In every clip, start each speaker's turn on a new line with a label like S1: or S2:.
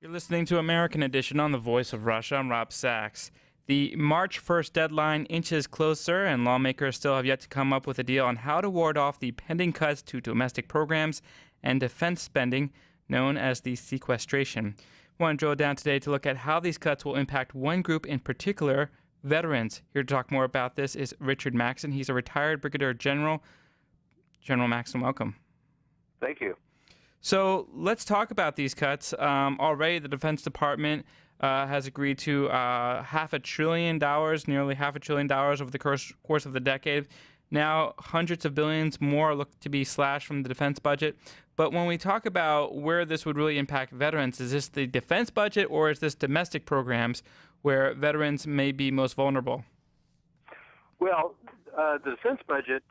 S1: You're listening to American Edition on the Voice of Russia. I'm Rob Sachs. The March 1st deadline inches closer, and lawmakers still have yet to come up with a deal on how to ward off the pending cuts to domestic programs and defense spending, known as the sequestration. We want to drill down today to look at how these cuts will impact one group in particular, veterans. Here to talk more about this is Richard Maxon. He's a retired brigadier general. General Maxon, welcome.
S2: Thank you.
S1: So let's talk about these cuts. Already, the Defense Department has agreed to $500 billion, nearly $500 billion over the course of the decade. Now, hundreds of billions more look to be slashed from the defense budget. But when we talk about where this would really impact veterans, is this the defense budget or is this domestic programs where veterans may be most vulnerable?
S2: Well, the defense budget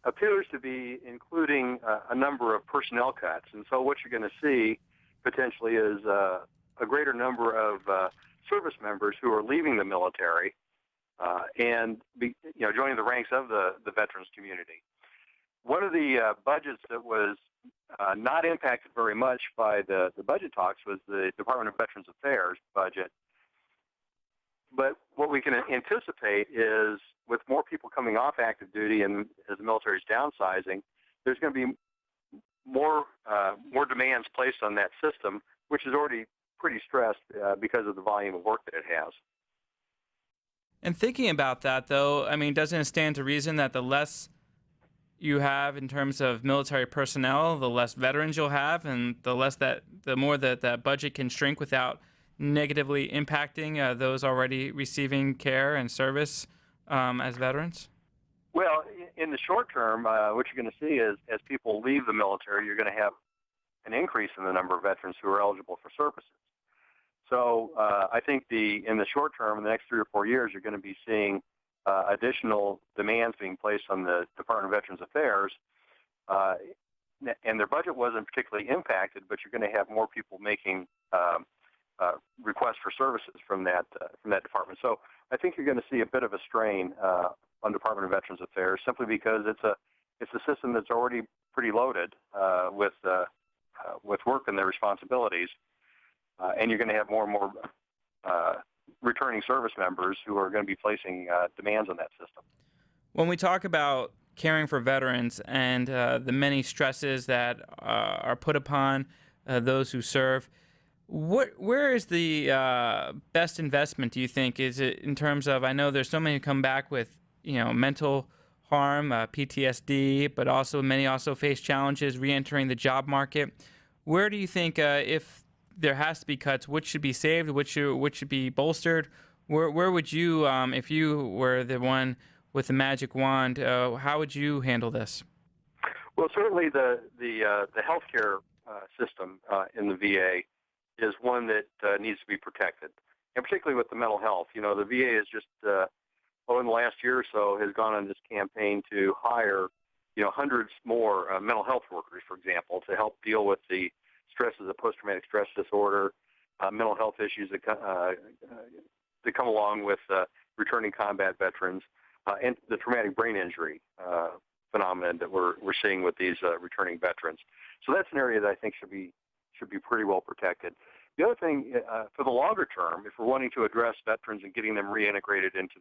S2: appears to be including a number of personnel cuts. And so what you're going to see potentially is a greater number of service members who are leaving the military and joining the ranks of the veterans community. One of the budgets that was not impacted very much by the budget talks was the Department of Veterans Affairs budget. But what we can anticipate is with more people coming off active duty and as the military is downsizing, there's going to be more demands placed on that system, which is already pretty stressed because of the volume of work that it has.
S1: And thinking about that, though, I mean, doesn't it stand to reason that the less you have in terms of military personnel, the less veterans you'll have, and the more that budget can shrink without negatively impacting those already receiving care and service as veterans?
S2: Well, in the short term, what you're going to see is as people leave the military, you're going to have an increase in the number of veterans who are eligible for services. So I think in the short term, in the next 3 or 4 years, you're going to be seeing additional demands being placed on the Department of Veterans Affairs. And their budget wasn't particularly impacted, but you're going to have more people making requests for services from that department. So I think you're going to see a bit of a strain on Department of Veterans Affairs simply because it's a system that's already pretty loaded with work and their responsibilities, and you're going to have more and more returning service members who are going to be placing demands on that system.
S1: When we talk about caring for veterans and the many stresses that are put upon those who serve, where is the best investment, do you think? Is it in terms of, I know there's so many who come back with, mental harm, PTSD, but also many also face challenges re-entering the job market. Where do you think, if there has to be cuts, which should be saved, which should be bolstered? Where would you, if you were the one with the magic wand, how would you handle this?
S2: Well, certainly the healthcare system in the VA is one that needs to be protected, and particularly with the mental health. The VA is just, in the last year or so, has gone on this campaign to hire, hundreds more mental health workers, for example, to help deal with the stresses of post-traumatic stress disorder, mental health issues that come along with returning combat veterans, and the traumatic brain injury phenomenon that we're seeing with these returning veterans. So that's an area that I think should be pretty well protected. The other thing, for the longer term, if we're wanting to address veterans and getting them reintegrated into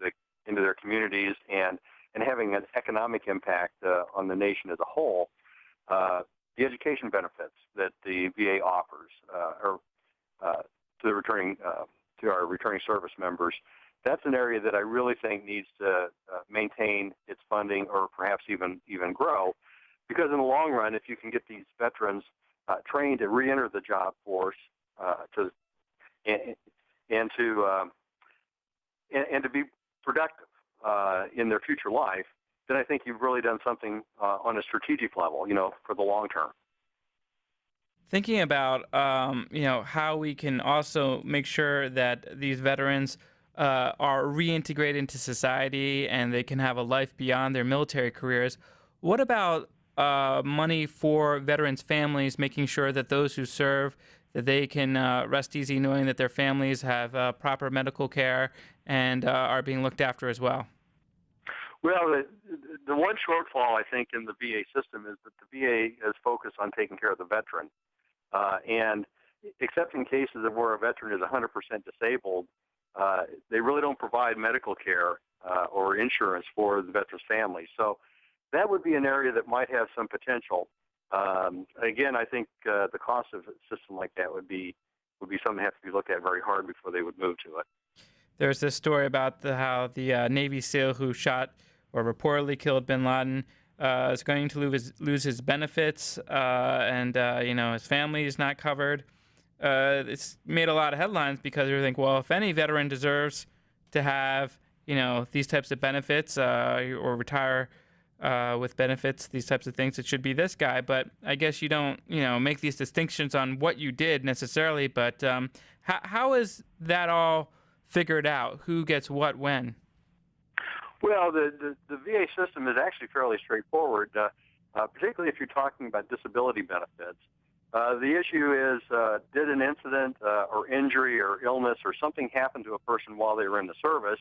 S2: their communities and having an economic impact on the nation as a whole, the education benefits that the VA offers to our returning service members, that's an area that I really think needs to maintain its funding or perhaps even grow, because in the long run, if you can get these veterans trained to reenter the job force to be productive in their future life, then I think you've really done something on a strategic level, for the long term.
S1: Thinking about, how we can also make sure that these veterans are reintegrated into society and they can have a life beyond their military careers. What about money for veterans' families, making sure that those who serve, that they can rest easy knowing that their families have proper medical care and are being looked after as well?
S2: Well, the one shortfall, I think, in the VA system is that the VA is focused on taking care of the veteran. And except in cases of where a veteran is 100% disabled, they really don't provide medical care or insurance for the veteran's family. So that would be an area that might have some potential. Again, I think the cost of a system like that would be something that has to be looked at very hard before they would move to it.
S1: There's this story about how the Navy SEAL who shot or reportedly killed bin Laden is going to lose his benefits, and his family is not covered. It's made a lot of headlines because you think, well, if any veteran deserves to have these types of benefits or retire with benefits, these types of things, it should be this guy. But I guess you don't make these distinctions on what you did necessarily. But how is that all figured out? Who gets what when?
S2: Well, the VA system is actually fairly straightforward, particularly if you're talking about disability benefits. The issue is, did an incident or injury or illness or something happen to a person while they were in the service,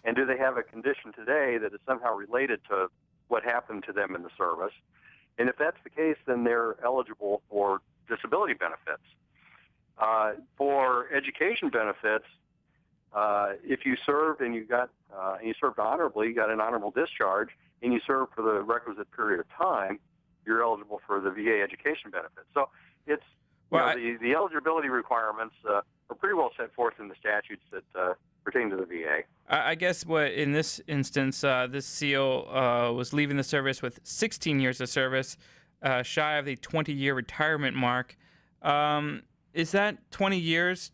S2: and do they have a condition today that is somehow related to what happened to them in the service? And if that's the case, then they're eligible for disability benefits. For education benefits, if you served and you served honorably, you got an honorable discharge, and you served for the requisite period of time, you're eligible for the VA education benefits. So it's the eligibility requirements are pretty well set forth in the statutes that pertain to the VA.
S1: I guess what in this instance, this SEAL was leaving the service with 16 years of service, shy of the 20-year retirement mark. Is that 20 years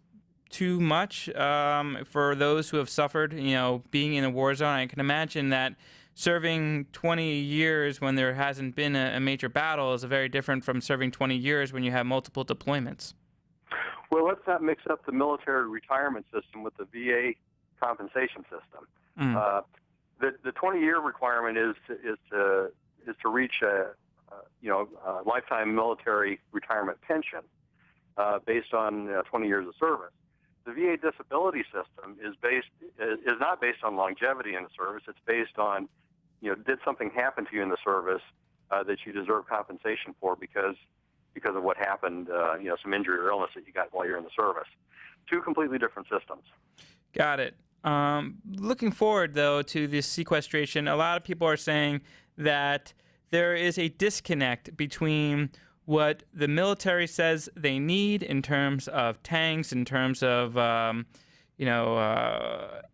S1: too much for those who have suffered, being in a war zone? I can imagine that serving 20 years when there hasn't been a major battle is very different from serving 20 years when you have multiple deployments.
S2: Well, let's not mix up the military retirement system with the VA compensation system. The 20-year requirement is to reach a lifetime military retirement pension based on 20 years of service. The VA disability system is not based on longevity in the service. It's based on, did something happen to you in the service that you deserve compensation for because of what happened, some injury or illness that you got while you're in the service. Two completely different systems.
S1: Got it. Looking forward, though, to this sequestration, a lot of people are saying that there is a disconnect between what the military says they need in terms of tanks, in terms of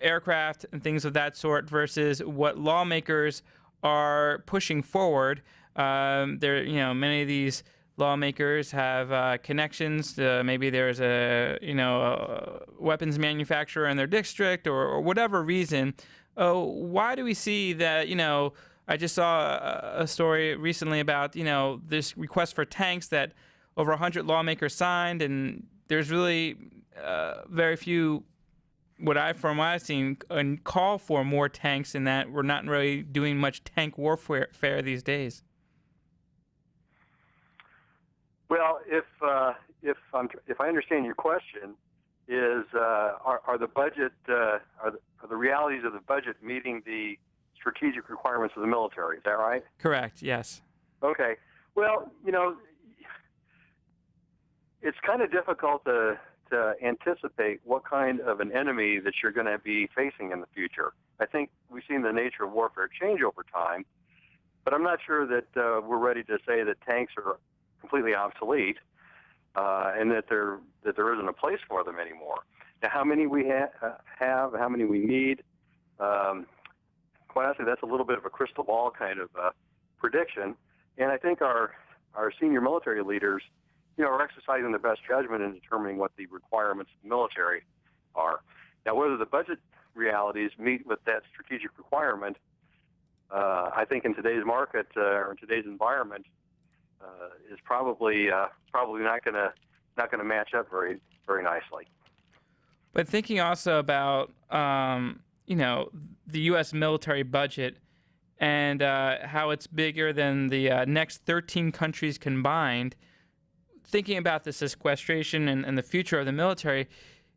S1: aircraft and things of that sort, versus what lawmakers are pushing forward. Many of these lawmakers have connections. Maybe there's a weapons manufacturer in their district, or whatever reason. Why do we see that? I just saw a story recently about, this request for tanks that over 100 lawmakers signed, and there's really very few, from what I've seen, call for more tanks, and that we're not really doing much tank warfare these days.
S2: Well, if I understand your question, is are the budget are the realities of the budget meeting the strategic requirements of the military? Is that right?
S1: Correct. Yes.
S2: Okay. Well, it's kind of difficult to anticipate what kind of an enemy that you're going to be facing in the future. I think we've seen the nature of warfare change over time, but I'm not sure that we're ready to say that tanks are completely obsolete and that there isn't a place for them anymore. Now, how many we have, how many we need, quite honestly, that's a little bit of a crystal ball kind of prediction. And I think our senior military leaders, are exercising their best judgment in determining what the requirements of the military are. Now, whether the budget realities meet with that strategic requirement, I think in today's market or in today's environment, is probably not going to match up very, very nicely.
S1: But thinking also about the U.S. military budget and how it's bigger than the next 13 countries combined, thinking about the sequestration and the future of the military,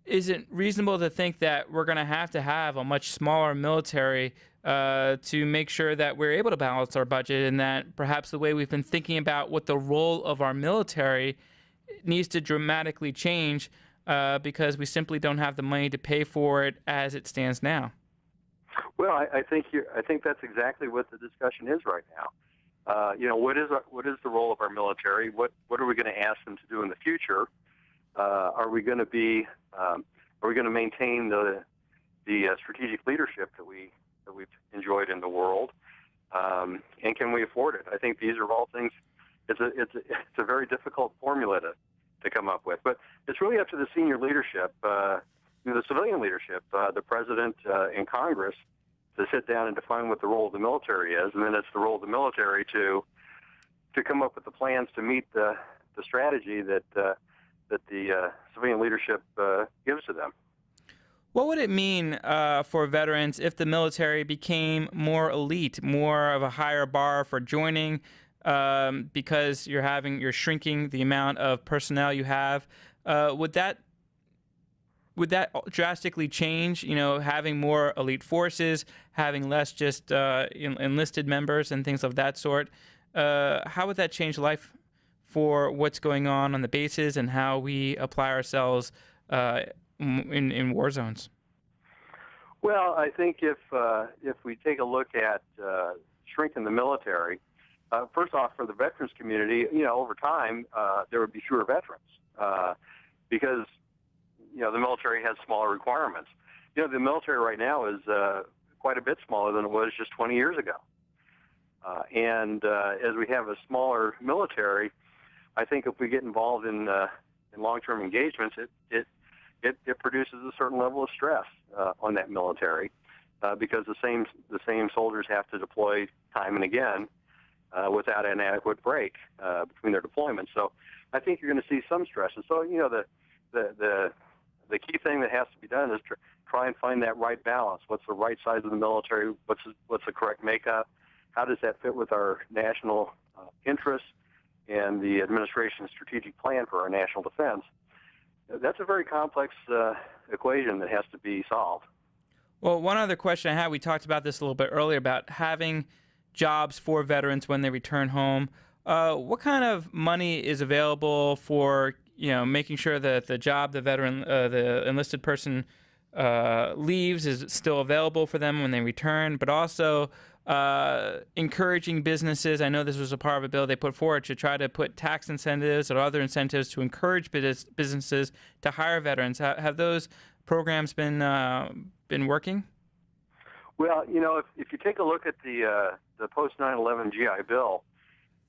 S1: is it reasonable to think that we're going to have a much smaller military to make sure that we're able to balance our budget, and that perhaps the way we've been thinking about what the role of our military needs to dramatically change because we simply don't have the money to pay for it as it stands now.
S2: Well, I think that's exactly what the discussion is right now. What is the role of our military? What are we going to ask them to do in the future? Are we going to maintain the strategic leadership that we've enjoyed in the world? And can we afford it? I think these are all things. It's a very difficult formula to come up with, but it's really up to the senior leadership, the civilian leadership, the president and Congress, to sit down and define what the role of the military is, and then it's the role of the military to come up with the plans to meet the strategy that the civilian leadership gives to them.
S1: What would it mean for veterans if the military became more elite, more of a higher bar for joining, because you're shrinking the amount of personnel you have? Would that drastically change? Having more elite forces, having less just enlisted members and things of that sort. How would that change life for what's going on the bases and how we apply ourselves in war zones?
S2: Well, I think if we take a look at shrinking the military, first off, for the veterans community, over time there would be fewer veterans because the military has smaller requirements. The military right now is quite a bit smaller than it was just 20 years ago. And as we have a smaller military, I think if we get involved in long-term engagements, it produces a certain level of stress on that military because the same soldiers have to deploy time and again without an adequate break between their deployments. So I think you're going to see some stress. And so the key thing that has to be done is try and find that right balance. What's the right size of the military? What's the correct makeup? How does that fit with our national interests and the administration's strategic plan for our national defense? That's a very complex equation that has to be solved.
S1: Well, one other question I had, we talked about this a little bit earlier about having jobs for veterans when they return home. What kind of money is available for making sure that the job the veteran, the enlisted person leaves is still available for them when they return, but also encouraging businesses. I know this was a part of a bill they put forward to try to put tax incentives or other incentives to encourage businesses to hire veterans. Have those programs been working?
S2: Well, if you take a look at the post 9/11 GI Bill,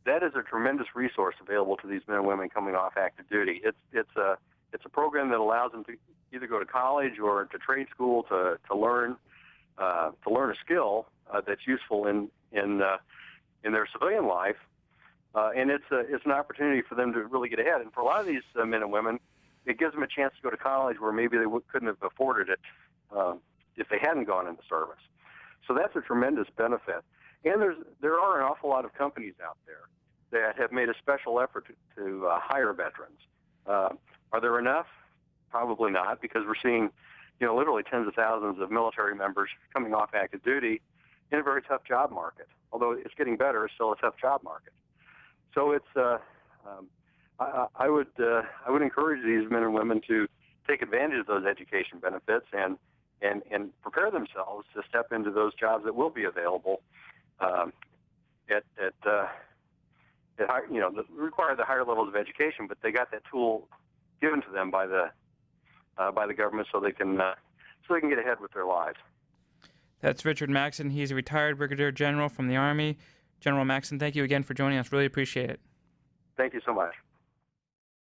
S2: that is a tremendous resource available to these men and women coming off active duty. It's a program that allows them to either go to college or to trade school to learn a skill that's useful in their civilian life, and it's an opportunity for them to really get ahead. And for a lot of these men and women, it gives them a chance to go to college where maybe they couldn't have afforded it if they hadn't gone into service. So that's a tremendous benefit. And there are an awful lot of companies out there that have made a special effort to hire veterans. Are there enough? Probably not, because we're seeing, literally tens of thousands of military members coming off active duty in a very tough job market. Although it's getting better, it's still a tough job market. So it's I would encourage these men and women to take advantage of those education benefits and prepare themselves to step into those jobs that will be available that require the higher levels of education, but they got that tool given to them by the government so they can get ahead with their lives.
S1: That's Richard Maxon. He's a retired Brigadier General from the Army. General Maxon, thank you again for joining us. Really appreciate it.
S2: Thank you so much.